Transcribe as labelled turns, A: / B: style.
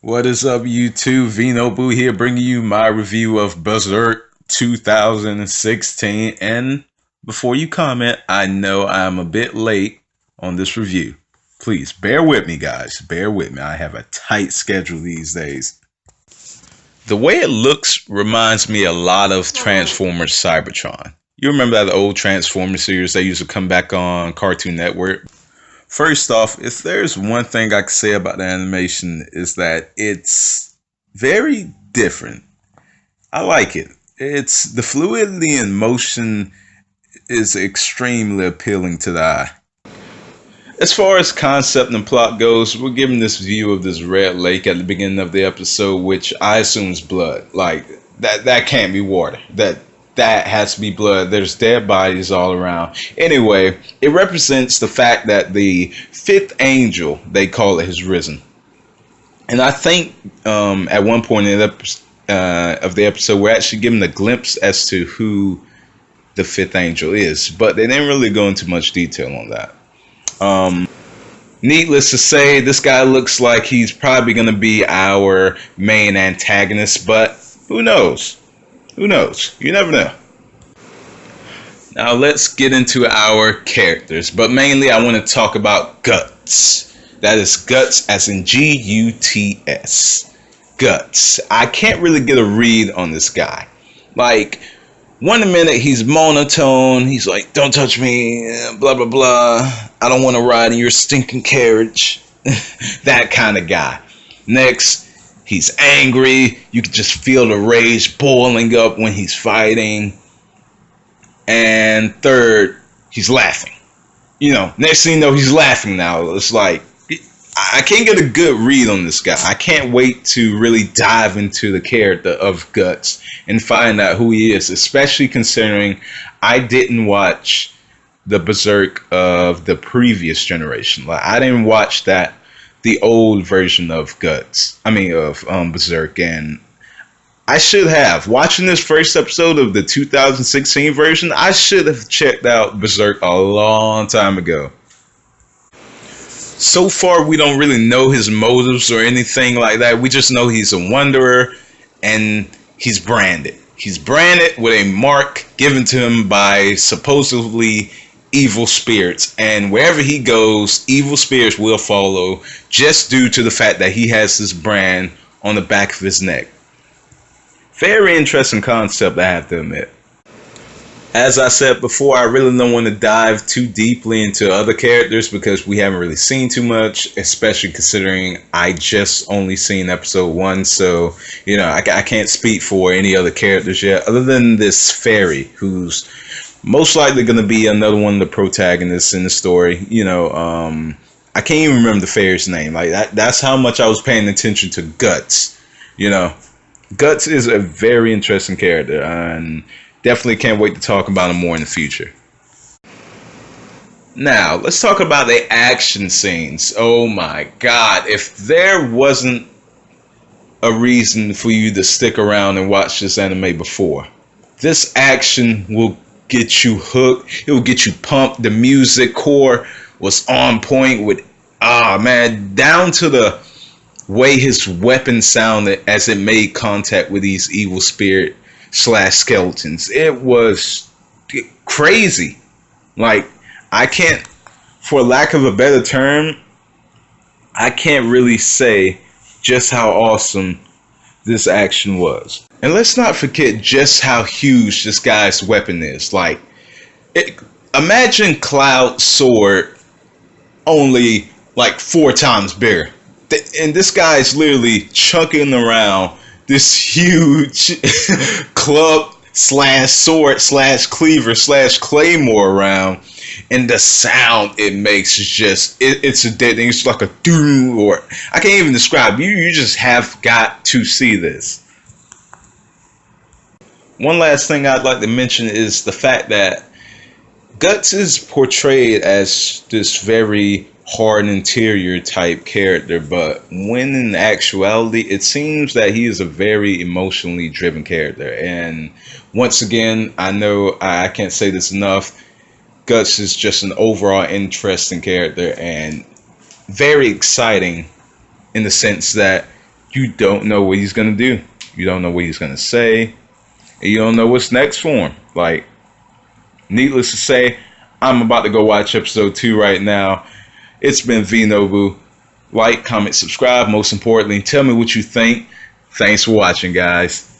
A: What is up, YouTube? VeeNobu here, bringing you my review of Berserk 2016. And before you comment, I know I'm a bit late on this review. Please bear with me, guys. Bear with me. I have a tight schedule these days. The way it looks reminds me a lot of Transformers Cybertron. You remember that old Transformers series that used to come back on Cartoon Network? First off, if there's one thing I can say about the animation is that it's very different. I like it. It's the fluidity and motion is extremely appealing to the eye. As far as concept and plot goes, we're given this view of this red lake at the beginning of the episode, which I assume is blood. Like that can't be water. That has to be blood. There's dead bodies all around. Anyway, it represents the fact that the fifth angel, they call it, has risen. And I think at one point in of the episode, we're actually given a glimpse as to who the fifth angel is. But they didn't really go into much detail on that. Needless to say, this guy looks like he's probably going to be our main antagonist. But who knows? Who knows? You never know. Now let's get into our characters, but mainly I want to talk about Guts. That is Guts as in G-U-T-S. Guts. I can't really get a read on this guy. Like, one minute he's monotone, he's like, don't touch me, blah blah blah, I don't want to ride in your stinking carriage. That kind of guy. Next, he's angry. You can just feel the rage boiling up when he's fighting. And third, he's laughing. Next thing you know, he's laughing now. It's like, I can't get a good read on this guy. I can't wait to really dive into the character of Guts and find out who he is, especially considering I didn't watch the Berserk of the previous generation. Like, I didn't watch the old version of Berserk, and I should have. Watching this first episode of the 2016 version, I should have checked out Berserk a long time ago. So far, we don't really know his motives or anything like that. We just know he's a wanderer, and he's branded. He's branded with a mark given to him by supposedly evil spirits, and wherever he goes, evil spirits will follow, just due to the fact that he has this brand on the back of his neck. Very interesting concept, I have to admit. As I said before, I really don't want to dive too deeply into other characters because we haven't really seen too much, especially considering I just only seen episode 1, so I can't speak for any other characters yet, other than this fairy, who's most likely going to be another one of the protagonists in the story. I can't even remember the fairy's name. Like that's how much I was paying attention to Guts. Guts is a very interesting character, and definitely can't wait to talk about him more in the future. Now, let's talk about the action scenes. Oh my God, if there wasn't a reason for you to stick around and watch this anime before, this action will get you hooked. It will get you pumped. The music core was on point with, down to the way his weapon sounded as it made contact with these evil spirit / skeletons. It was crazy. Like, I can't, for lack of a better term, I can't really say just how awesome this action was. And let's not forget just how huge this guy's weapon is. Like, imagine Cloud's sword only like 4 times bigger. And this guy's literally chunking around this huge club / sword / cleaver / claymore around. And the sound it makes is just, it's a dead thing. It's like a doo, or I can't even describe. You just have got to see this. One last thing I'd like to mention is the fact that Guts is portrayed as this very hard interior type character, but when in actuality, it seems that he is a very emotionally driven character. And once again, I know I can't say this enough, Guts is just an overall interesting character and very exciting in the sense that you don't know what he's going to do. You don't know what he's going to say. And you don't know what's next for him. Like, needless to say, I'm about to go watch episode 2 right now. It's been VeeNobu. Like, comment, subscribe. Most importantly, tell me what you think. Thanks for watching, guys.